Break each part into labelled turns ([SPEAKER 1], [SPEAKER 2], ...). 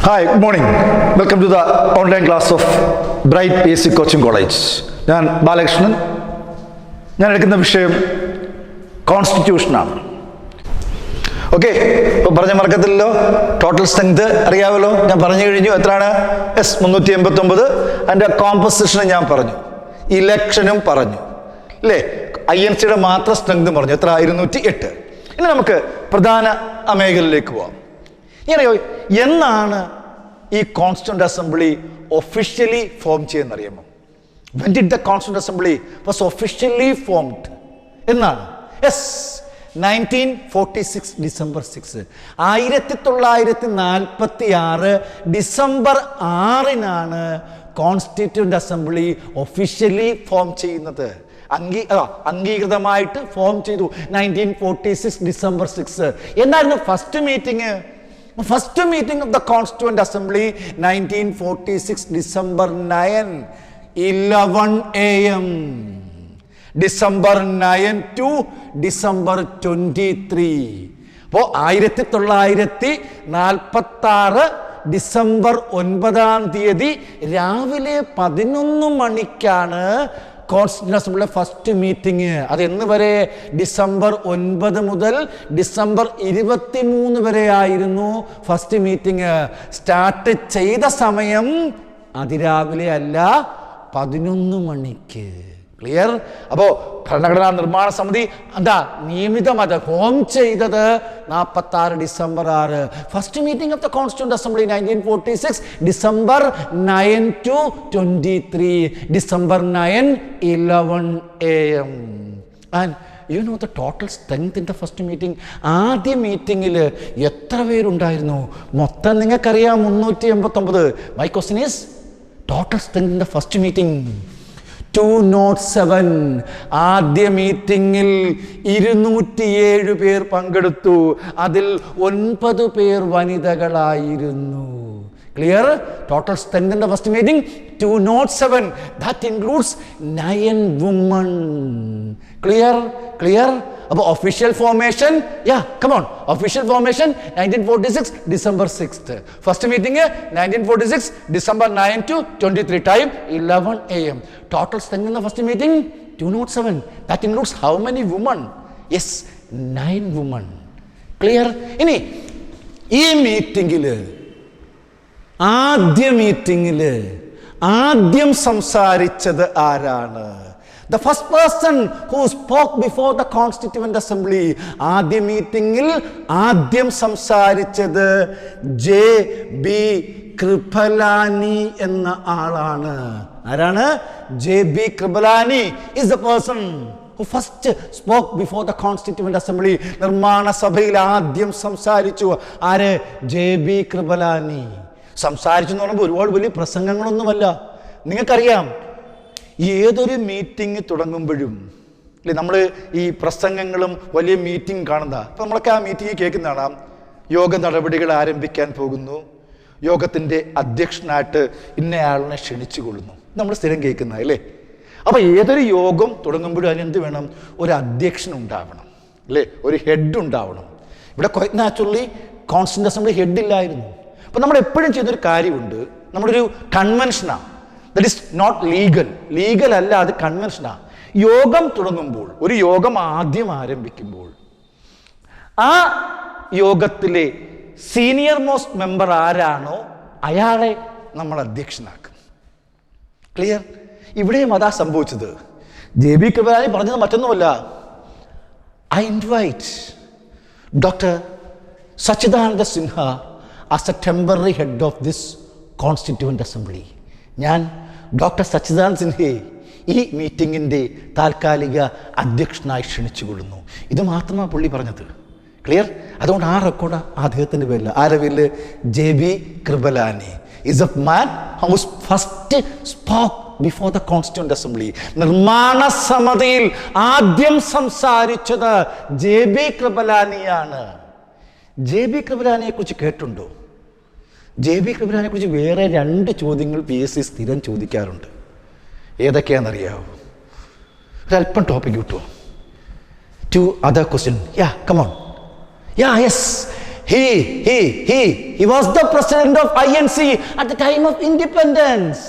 [SPEAKER 1] Hi, good morning. Welcome to the online class of Bright Basic Coaching College. ഞാൻ ബാലകൃഷ്ണൻ. ഞാൻ എടുക്കുന്ന വിഷയം കോൺസ്റ്റിറ്റ്യൂഷനാണ്. Okay, അപ്പോൾ പറഞ്ഞ മറക്കത്തില്ലല്ലോ. ടോട്ടൽ സ്ട്രെങ്ത് അറിയാമല്ലോ, ഞാൻ പറഞ്ഞു കഴിഞ്ഞു. എത്രയാണ്? 389. അതിൻ്റെ കോമ്പസിഷനും ഞാൻ പറഞ്ഞു, ഇലക്ഷനും പറഞ്ഞു അല്ലേ. INCയുടെ മാത്രം സ്ട്രെങ്തും പറഞ്ഞു. എത്ര? 208. ഇനി നമുക്ക് പ്രധാന മേഖലയിലേക്ക് പോവാം. ഇങ്ങനെയോ, എന്നാണ് ഈ കോൺസ്റ്റിറ്റ്യൂന്റ് അസംബ്ലി ഒഫീഷ്യലി ഫോം ചെയ്യുന്നറിയാമോ? When did the Constituent Assembly was officially formed? എന്നാണ്? 1946 December 6. 1946 December 6 constituent assembly officially form ചെയ്യുന്നത്. അംഗീകൃതമായിട്ട് ഫോം ചെയ്തു 1946 ഡിസംബർ 6. എന്നായിരുന്നു first meeting? First meeting of the Constituent Assembly 1946 December 9, 11 AM. December 9 to December 23. അപ്പോൾ 1946 December 9 രാവിലെ 11 മണിക്കാണ് constituent അസംബ്ലിയുടെ first meeting. അതെന്ന് വരെ? December 9 മുതൽ ഡിസംബർ 23 വരെ ആയിരുന്നു ഫസ്റ്റ് മീറ്റിംഗ്. സ്റ്റാർട്ട് ചെയ്ത സമയം അതിരാവിലെ അല്ല, 11 മണിക്ക്. ക്ലിയർ? അപ്പോൾ ഭരണഘടനാ നിർമ്മാണ സമിതി എന്താ നിയമിതം ഫോം ചെയ്തത് 46 December 6. First meeting of the constituent assembly 1946 December 9 to 23. December 9, 11 AM. And you know the total strength in the first meeting? ആദ്യ മീറ്റിംഗിൽ എത്ര പേരുണ്ടായിരുന്നു? മൊത്തം നിങ്ങൾക്കറിയാം, 389. My question is, total strength in the first meeting 207. ആദ്യ മീറ്റിംഗിൽ 207 പേർ പങ്കെടുത്തു. അതിൽ 9 പേർ വനിതകളായിരുന്നു. Clear? Total strength in the first meeting 207. That includes 9 women. Clear? Clear? അപ്പോൾ official formation, official formation 1946 December 6. First meeting 1946 December 9 to 23. Time 11 AM. Total strength in the first meeting 207. That includes how many woman? 9 women. Clear? ഇനി ഈ മീറ്റിംഗിൽ ആദ്യം സംസാരിച്ചത് ആരാണ്? The first person who spoke before the Constituent Assembly. ആദ്യ മീറ്റിംഗിൽ ആദ്യം സംസാരിച്ചത് JB കൃപലാനി എന്ന ആളാണ്. ആരാണ്? JB Kripalani is the person who first spoke before the Constituent Assembly. നിർമ്മാണ സഭയിൽ ആദ്യം സംസാരിച്ചു. ആര്? JB കൃപലാനി. സംസാരിച്ചു എന്ന് പറയുമ്പോൾ ഒരുപാട് വലിയ പ്രസംഗങ്ങളൊന്നുമല്ല. നിങ്ങൾക്കറിയാം, ഏതൊരു മീറ്റിംഗ് തുടങ്ങുമ്പോഴും അല്ലേ, നമ്മൾ ഈ പ്രസംഗങ്ങളും വലിയ മീറ്റിംഗ് കാണുന്ന, ഇപ്പം നമ്മളൊക്കെ ആ മീറ്റിംഗ് കേൾക്കുന്നതാണ്. യോഗ നടപടികൾ ആരംഭിക്കാൻ പോകുന്നു, യോഗത്തിൻ്റെ അധ്യക്ഷനായിട്ട് ഇന്നയാളിനെ ക്ഷണിച്ചു കൊള്ളുന്നു, നമ്മൾ സ്ഥിരം കേൾക്കുന്ന അല്ലേ. അപ്പോൾ ഏതൊരു യോഗം തുടങ്ങുമ്പോഴും അതിനെന്ത് വേണം? ഒരു അധ്യക്ഷൻ ഉണ്ടാവണം അല്ലേ, ഒരു ഹെഡ് ഉണ്ടാവണം. ഇവിടെ quite naturally constituent assembly head ഇല്ലായിരുന്നു. അപ്പം നമ്മൾ എപ്പോഴും ചെയ്തൊരു കാര്യമുണ്ട്, നമ്മളൊരു കൺവെൻഷനാണ്. ദറ്റ് ഈസ് നോട്ട് ലീഗൽ അല്ല, അത് കൺവെൻഷനാണ്. യോഗം തുടങ്ങുമ്പോൾ, ഒരു യോഗം ആദ്യം ആരംഭിക്കുമ്പോൾ ആ യോഗത്തിലെ സീനിയർ മോസ്റ്റ് മെമ്പർ ആരാണോ അയാളെ നമ്മൾ അധ്യക്ഷനാക്കും. ക്ലിയർ? ഇവിടെയും അതാ സംഭവിച്ചത്. JB കൃപലാനി പറഞ്ഞത് മറ്റൊന്നുമല്ല. I invite Dr. Sachidananda Sinha as a temporary head of this Constituent Assembly. ഞാൻ ഡോക്ടർ സച്ചിദാനന്ദ സിൻഹയെ ഈ മീറ്റിങ്ങിൻ്റെ താൽക്കാലിക അധ്യക്ഷനായി ക്ഷണിച്ചുകൊള്ളുന്നു. ഇത് മാത്രമാണ് പുള്ളി പറഞ്ഞത്. ക്ലിയർ? അതുകൊണ്ട് ആ റെക്കോർഡ് അദ്ദേഹത്തിൻ്റെ പേരിൽ. ആരുടെ പേരിൽ? JB Kripalani is a man who first spoke before the Constituent Assembly. നിർമ്മാണ സമിതിയിൽ ആദ്യം സംസാരിച്ചത് JB കൃപലാനിയാണ്. JB കൃപലാനിയെ കുറിച്ച് കേട്ടുണ്ടോ? JB കൃപലാനിയെ കുറിച്ച് വേറെ 2 ചോദ്യങ്ങൾ PSC സ്ഥിരം ചോദിക്കാറുണ്ട്. ഏതൊക്കെയാണെന്നറിയാവോ? ഒരല്പം ടോപ്പിക് കിട്ടുമോ? 2 other questions. Come on. Yes. He was the president of INC at the time of independence.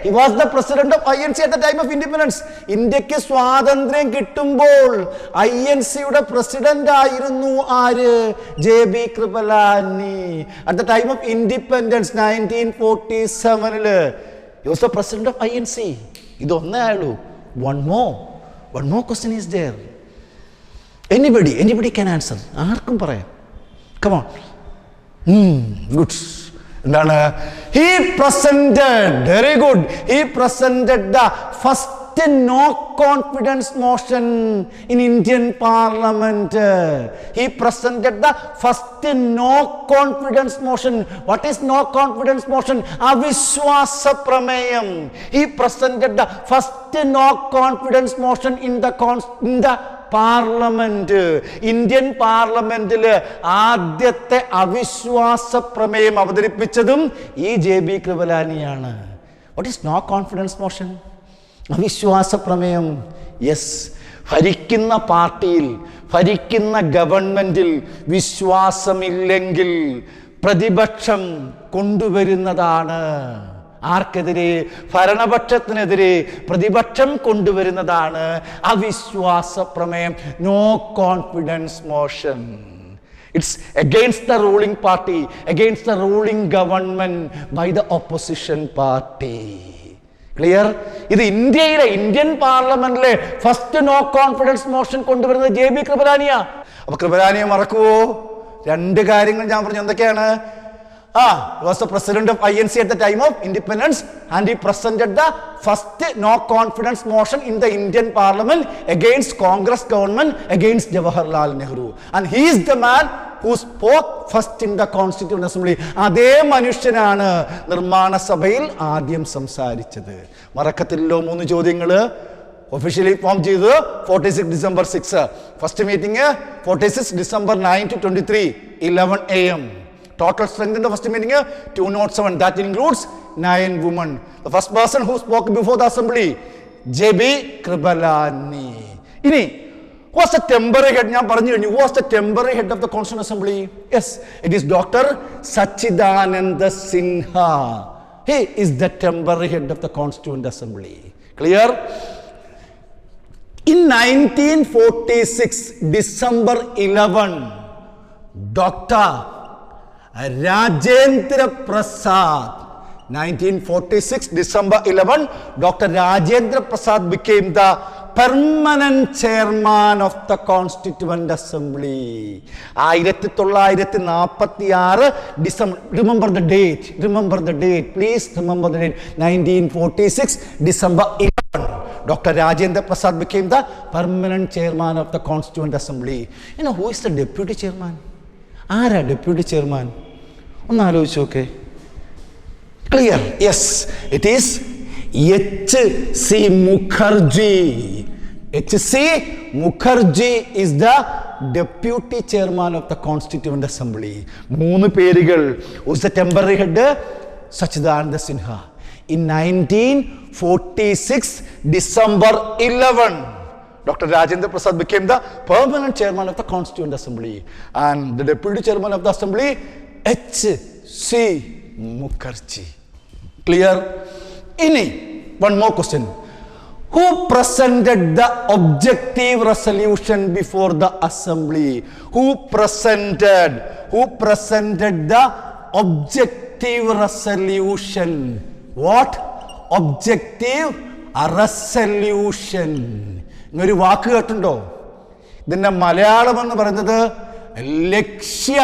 [SPEAKER 1] He was the president of INC at the time of independence. ഇന്ത്യക്ക് സ്വാതന്ത്ര്യം കിട്ടുമ്പോൾ INCയുടെ പ്രസിഡന്റ് ആയിരുന്നു ആര്? JB Kripalani. At the time of independence 1947 he was the president of INC. ഇതൊന്നേ ഉള്ളൂ. One more question is there. Anybody can answer. ആർക്കും പറയാം. Come on. Good. He presented, very good. He presented the first no confidence motion in Indian Parliament. He presented the first no confidence motion. What is no confidence motion? Avishwasa Prameyam. He presented the first no confidence motion in the parliament. Indian പാർലമെന്റിൽ ആദ്യത്തെ അവിശ്വാസ പ്രമേയം അവതരിപ്പിച്ചതും ഈ JB കൃപലാനിയാണ്. What is no confidence motion? അവിശ്വാസ പ്രമേയം. Yes, ഭരിക്കുന്ന പാർട്ടിയിൽ, ഭരിക്കുന്ന ഗവൺമെന്റിൽ വിശ്വാസമില്ലെങ്കിൽ പ്രതിപക്ഷം കൊണ്ടുവരുന്നതാണ്. ആർക്കെതിരെ? ഭരണപക്ഷത്തിനെതിരെ പ്രതിപക്ഷം കൊണ്ടുവരുന്നതാണ് അവിശ്വാസ പ്രമേയം. No confidence motion. It's against the ruling party, against the ruling government by the opposition party. ക്ലിയർ? ഇത് ഇന്ത്യൻ പാർലമെന്റിലെ ഫസ്റ്റ് നോ കോൺഫിഡൻസ് മോഷൻ കൊണ്ടുവരുന്നത് JB കൃപലാനിയാ. അപ്പൊ കൃപലാനിയെ മറക്കുവോ? രണ്ട് കാര്യങ്ങൾ ഞാൻ പറഞ്ഞു. എന്തൊക്കെയാണ്? He was the president of INC at the time of independence and he presented the first no confidence motion in the Indian Parliament against Congress government, against Jawaharlal Nehru, and he is the man who spoke first in the Constituent Assembly. അതേ മനുഷ്യനാണ് നിർമ്മാണ സഭയിൽ ആദ്യം സംസാരിച്ചത്. മറക്കത്തില്ലല്ലോ 3 ചോദ്യങ്ങൾ. Officially form ചെയ്തത് 46 December 6. First meeting 46 December 9 to 23 11 AM. Total strength in the first meeting 207. That includes 9 women. The first person who spoke before the assembly, JB Kripalani. Ini was the temporary head. ഞാൻ പറഞ്ഞു കഴിഞ്ഞു. Who was the temporary head of the Constituent Assembly? Yes, it is Dr. Sachidananda Sinha. He is the temporary head of the Constituent Assembly. Clear? In 1946 December 11, Dr. Rajendra Prasad, 1946 December 11, Dr. Rajendra Prasad became the permanent chairman of the Constituent Assembly. 1946 December, remember the date, please remember the date. 1946 December 11, Dr. Rajendra Prasad became the permanent chairman of the Constituent Assembly. You know who is the deputy chairman? ആരാ deputy chairman? ഒന്ന് ആലോചിച്ച് നോക്കേ. Clear? Yes, it is HC Mukherjee. HC Mukherjee is the deputy chairman of the Constituent Assembly. 3 പേരുകൾ. Who's the temporary head? Sachidananda Sinha. In 1946 December 11, Dr. Rajendra Prasad became the permanent chairman of the Constituent Assembly, and the deputy chairman of the Assembly, HC Mukherjee. Clear? One more question. Who presented the objective resolution before the Assembly? Who presented the objective resolution? What? Objective resolution. ഒരു വാക്ക് കേട്ടുണ്ടോ? ഇതിന്റെ മലയാളം എന്ന് പറയുന്നത് ലക്ഷ്യ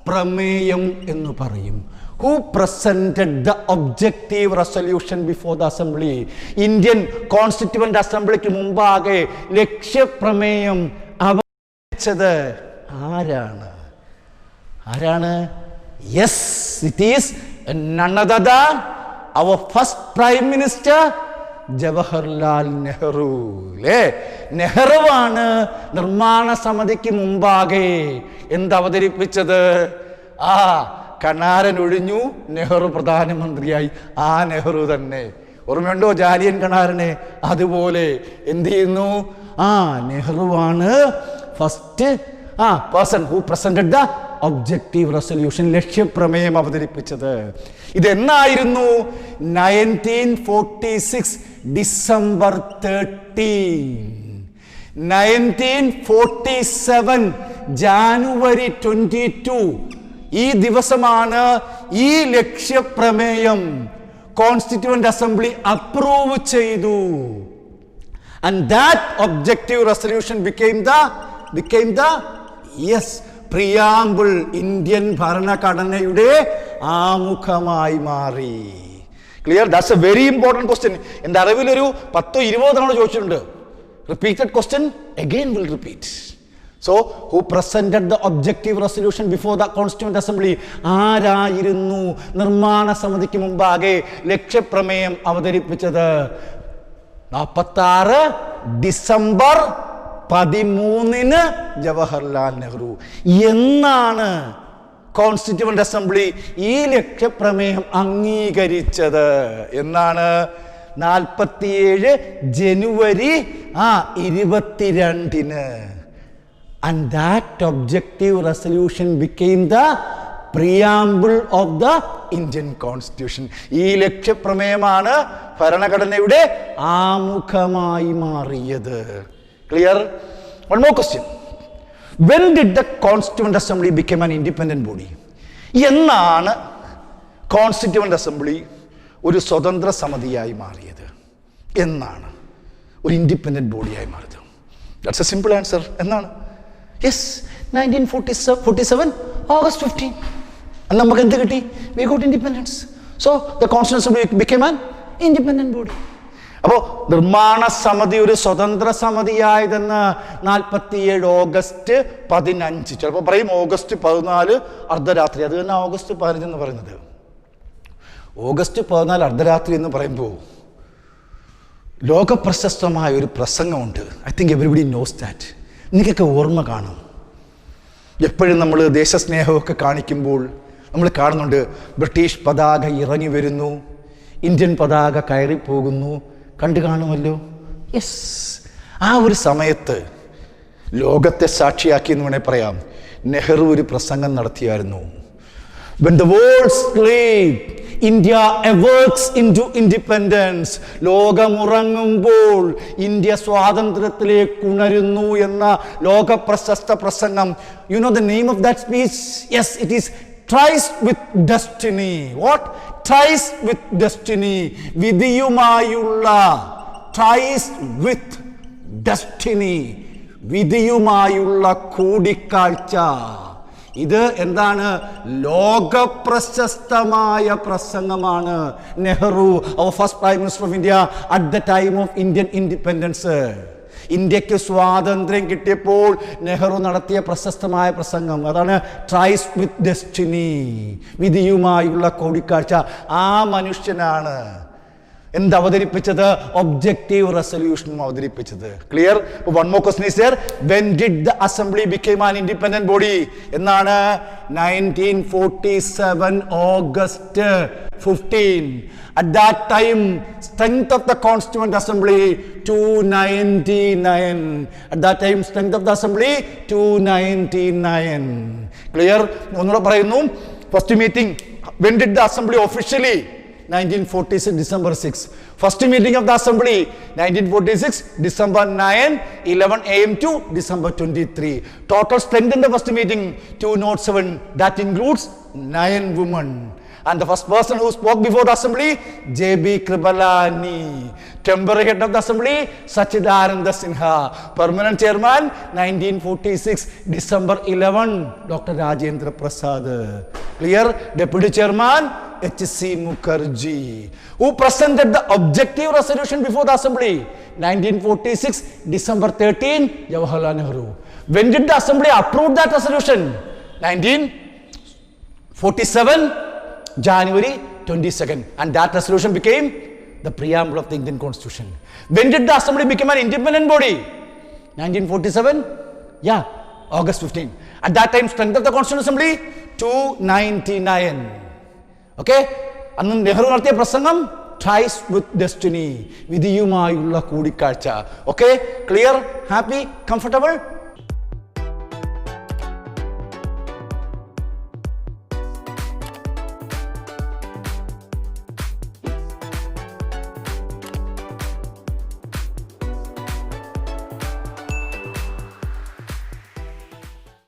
[SPEAKER 1] പ്രമേയം എന്ന് പറയും. Who presented the objective resolution before the assembly? Indian Constituent Assemblyക്ക് മുമ്പാകെ ലക്ഷ്യപ്രമേയം അവതരിപ്പിച്ചത് ആരാണ്? Yes, it is none other than our first Prime Minister Jawaharlal Nehru. നെഹ്റുവാണ് നിർമ്മാണ സമിതിക്ക് മുമ്പാകെ എന്തവതരിപ്പിച്ചത്? കണാരൻ ഒഴിഞ്ഞു, നെഹ്റു പ്രധാനമന്ത്രിയായി. നെഹ്റു തന്നെ. ഓർമ്മയുണ്ടോ ജാലിയൻ കണാരനെ? അതുപോലെ എന്ത് ചെയ്യുന്നു? നെഹ്റുവാണ് first person who presented the objective resolution, ലക്ഷ്യപ്രമേയം അവതരിപ്പിച്ചത്. ഇതെന്നായിരുന്നു? 1946 ഡിസംബർ 13. 1947 ജാനുവരി 22 ഈ ദിവസമാണ് ഈ ലക്ഷ്യപ്രമേയം കോൺസ്റ്റിറ്റ്യൂവന്റ് അസംബ്ലി അപ്രൂവ് ചെയ്തു. And that objective resolution became the preamble, Indian ഭരണഘടനയുടെ ആമുഖമായി മാറി. Clear? That's A very important question. എൻ്റെ അറിവിലൊരു 10-20 തവണ ചോദിച്ചിട്ടുണ്ട്. Repeated question, again will repeat. So, who presented the objective resolution before the Constituent Assembly? ആരായിരുന്നു നിർമ്മാണ സമിതിക്ക് മുമ്പാകെ ലക്ഷ്യപ്രമേയം അവതരിപ്പിച്ചത്? 46 ഡിസംബർ 13 ജവഹർലാൽ നെഹ്റു. എന്നാണ് കോൺസ്റ്റിറ്റ്യൂവന്റ് അസംബ്ലി ഈ ലക്ഷ്യപ്രമേയം അംഗീകരിച്ചത്? എന്നാണ്? 47 ജനുവരി 22. And that objective resolution became the preamble of the Indian Constitution. ഈ ലക്ഷ്യപ്രമേയമാണ് ഭരണഘടനയുടെ ആമുഖമായി മാറിയത്. Clear? One more question. When did the Constituent Assembly become an independent body? എന്നാണ് കോൺസ്റ്റിറ്റ്യൂവന്റ് അസംബ്ലി ഒരു സ്വതന്ത്ര സമിതിയായി മാറിയത്? എന്നാണ് ഒരു ഇൻഡിപെൻഡന്റ് ബോഡിയായി മാറിയത്? That's a simple answer. എന്നാണ്? Yes, 1947 August 15. അന്ന് നമുക്ക് എന്ത് കിട്ടി? We got independence. So the constituent assembly became an independent body. അപ്പോൾ നിർമ്മാണ സമിതി ഒരു സ്വതന്ത്ര സമിതിയായതെന്ന് 47 ഓഗസ്റ്റ് 15. ചിലപ്പോൾ പറയും ഓഗസ്റ്റ് 14 അർദ്ധരാത്രി. അത് തന്നെ ഓഗസ്റ്റ് 15 എന്ന് പറയുന്നത്. ഓഗസ്റ്റ് 14 അർദ്ധരാത്രി എന്ന് പറയുമ്പോൾ ലോകപ്രശസ്തമായ ഒരു പ്രസംഗമുണ്ട്. I think everybody knows that. നിങ്ങൾക്കൊക്കെ ഓർമ്മ കാണും. എപ്പോഴും നമ്മൾ ദേശസ്നേഹമൊക്കെ കാണിക്കുമ്പോൾ നമ്മൾ കാണുന്നുണ്ട് ബ്രിട്ടീഷ് പതാക ഇറങ്ങി വരുന്നു, ഇന്ത്യൻ പതാക കയറിപ്പോകുന്നു. കണ്ടു കാണുമല്ലോ. യെസ്, ആ ഒരു സമയത്ത് ലോകത്തെ സാക്ഷിയാക്കി എന്ന് വേണേൽ പറയാം, നെഹ്റു ഒരു പ്രസംഗം നടത്തിയായിരുന്നു. When the world sleep, India awakes into independence. ലോകമുറങ്ങുമ്പോൾ ഇന്ത്യ സ്വാതന്ത്ര്യത്തിലേക്ക് ഉണരുന്നു എന്ന ലോക പ്രശസ്ത പ്രസംഗം. You know the name of that speech? Yes, it is Ties with Destiny. What? Ties with Destiny. വിധിയുമായുള്ള Ties with Destiny. വിധിയുമായുള്ള കൂടിക്കാഴ്ച. ഇത് എന്താണ്? ലോകപ്രശസ്തമായ പ്രസംഗമാണ്. Nehru, our first Prime Minister of India at the time of Indian independence. ഇന്ത്യക്ക് സ്വാതന്ത്ര്യം കിട്ടിയപ്പോൾ നെഹ്റു നടത്തിയ പ്രശസ്തമായ പ്രസംഗം അതാണ് ട്രൈസ് വിത്ത് ഡെസ്റ്റിനി, വിധിയുമായുള്ള കൂടിക്കാഴ്ച. ആ മനുഷ്യനാണ് എന്തവതരിപ്പിച്ചത്? ഒബ്ജക്റ്റീവ് റെസൊല്യൂഷനും അവതരിപ്പിച്ചത്. Clear? One more question is here. When did the assembly became an independent body? എന്നാണ്? 1947 August 15. At that time, strength of the Constituent Assembly 299. At that time, strength of the Assembly 299. Clear? ഒന്നുകൂടെ പറയുന്നു. First meeting. When did the Assembly officially? 1946 December 6. First meeting of the Assembly 1946 December 9, 11 AM to December 23. Total strength in the first meeting 207. That includes 9 women. And the first person who spoke before the Assembly, J.B. Kripalani. Temporary head of the Assembly, Sachidananda Sinha. Permanent chairman 1946 December 11, Dr. Rajendra Prasad. Clear? Deputy chairman H.C. Mukherjee. Who presented the objective resolution before the Assembly? 1946 December 13, Jawaharlal Nehru. When did the Assembly approve that resolution? 1947 January 22nd. And that resolution became the preamble of the Indian Constitution. When did the Assembly become an independent body? 1947? Yeah, August 15. At that time, strength of the Constituent Assembly 299. Okay? അന്ന് നെഹ്റു നടത്തിയ പ്രസംഗം tries വിത്ത് destiny, വിധിയുമായുള്ള കൂടിക്കാഴ്ച. Okay? Clear? Happy? Comfortable?